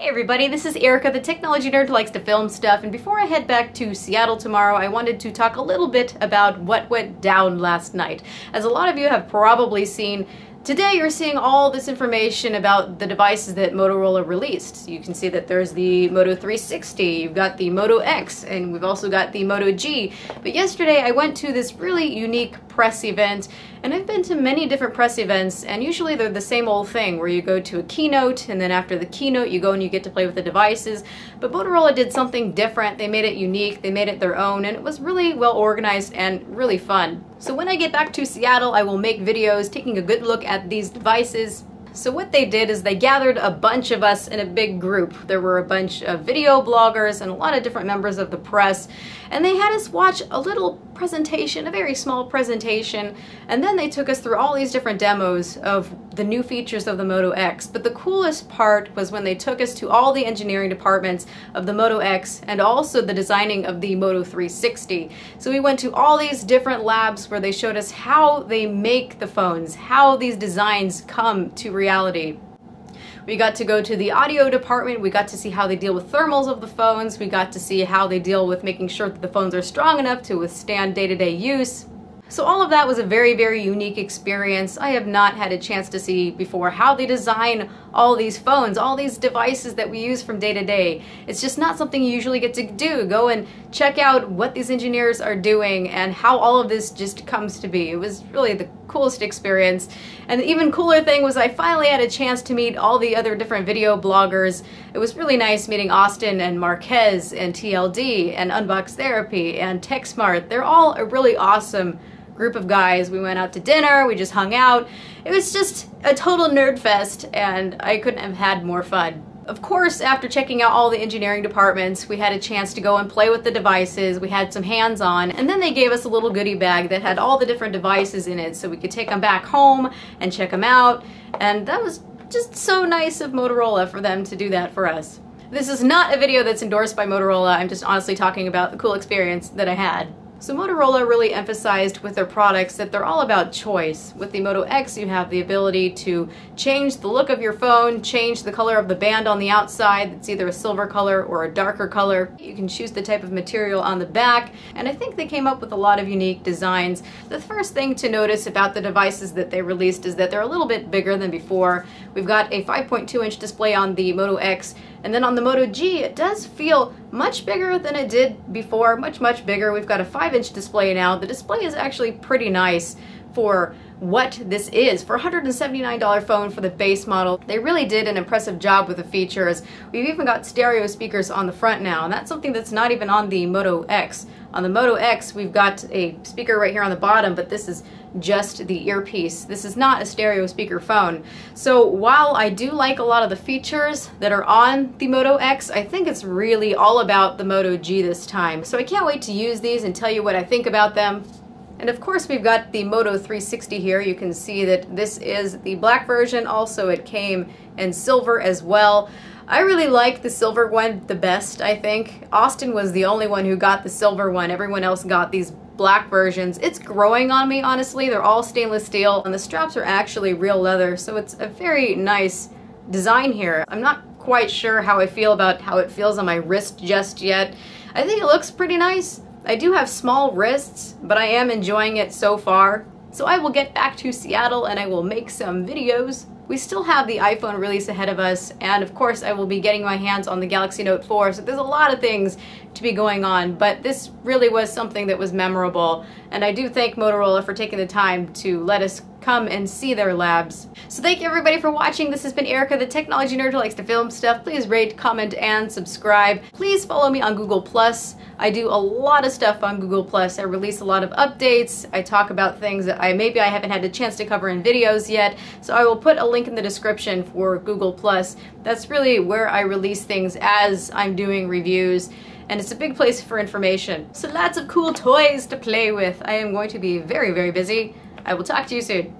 Hey everybody, this is Erica, the technology nerd who likes to film stuff, and before I head back to Seattle tomorrow, I wanted to talk a little bit about what went down last night. As a lot of you have probably seen, today you're seeing all this information about the devices that Motorola released. You can see that there's the Moto 360, you've got the Moto X, and we've also got the Moto G. But yesterday I went to this really unique press event, and I've been to many different press events, and usually they're the same old thing where you go to a keynote, and then after the keynote you go and you get to play with the devices. But Motorola did something different. They made it unique, they made it their own, and it was really well organized and really fun. So when I get back to Seattle, I will make videos taking a good look at these devices. So what they did is they gathered a bunch of us in a big group. There were a bunch of video bloggers and a lot of different members of the press, and they had us watch a little presentation, a very small presentation, and then they took us through all these different demos of the new features of the Moto X. But the coolest part was when they took us to all the engineering departments of the Moto X and also the designing of the Moto 360. So we went to all these different labs where they showed us how they make the phones, how these designs come to reality. We got to go to the audio department, we got to see how they deal with thermals of the phones, we got to see how they deal with making sure that the phones are strong enough to withstand day-to-day use. So all of that was a very, very unique experience. I have not had a chance to see before how they design all these phones, all these devices that we use from day to day. It's just not something you usually get to do. Go and check out what these engineers are doing and how all of this just comes to be. It was really the coolest experience. And the even cooler thing was I finally had a chance to meet all the other different video bloggers. It was really nice meeting Austin and Marquez and TLD and Unbox Therapy and TechSmart. They're all a really awesome group of guys. We went out to dinner, we just hung out. It was just a total nerd fest, and I couldn't have had more fun. Of course, after checking out all the engineering departments, we had a chance to go and play with the devices. We had some hands-on, and then they gave us a little goodie bag that had all the different devices in it so we could take them back home and check them out, and that was just so nice of Motorola for them to do that for us. This is not a video that's endorsed by Motorola. I'm just honestly talking about the cool experience that I had. So Motorola really emphasized with their products that they're all about choice. With the Moto X, you have the ability to change the look of your phone, change the color of the band on the outside. It's either a silver color or a darker color. You can choose the type of material on the back, and I think they came up with a lot of unique designs. The first thing to notice about the devices that they released is that they're a little bit bigger than before. We've got a 5.2-inch display on the Moto X, and then on the Moto G, it does feel much bigger than it did before, much bigger. We've got a 5-inch display now. The display is actually pretty nice for what this is. For a $179 phone for the base model, they really did an impressive job with the features. We've even got stereo speakers on the front now, and that's something that's not even on the Moto X. On the Moto X, we've got a speaker right here on the bottom, but this is just the earpiece. This is not a stereo speaker phone. So while I do like a lot of the features that are on the Moto X, I think it's really all about the Moto G this time. So I can't wait to use these and tell you what I think about them. And of course we've got the Moto 360 here. You can see that this is the black version. Also it came in silver as well. I really like the silver one the best, I think. Austin was the only one who got the silver one. Everyone else got these black versions. It's growing on me, honestly. They're all stainless steel, and the straps are actually real leather, so it's a very nice design here. I'm not quite sure how I feel about how it feels on my wrist just yet. I think it looks pretty nice. I do have small wrists, but I am enjoying it so far. So I will get back to Seattle and I will make some videos. We still have the iPhone release ahead of us, and of course I will be getting my hands on the Galaxy Note 4, so there's a lot of things to be going on, but this really was something that was memorable, and I do thank Motorola for taking the time to let us come and see their labs. So thank you everybody for watching. This has been Erica, the technology nerd who likes to film stuff. Please rate, comment, and subscribe. Please follow me on Google+. I do a lot of stuff on Google+. I release a lot of updates. I talk about things that maybe I haven't had a chance to cover in videos yet, so I will put a link in the description for Google+. That's really where I release things as I'm doing reviews, and it's a big place for information. So lots of cool toys to play with. I am going to be very, very busy. I will talk to you soon.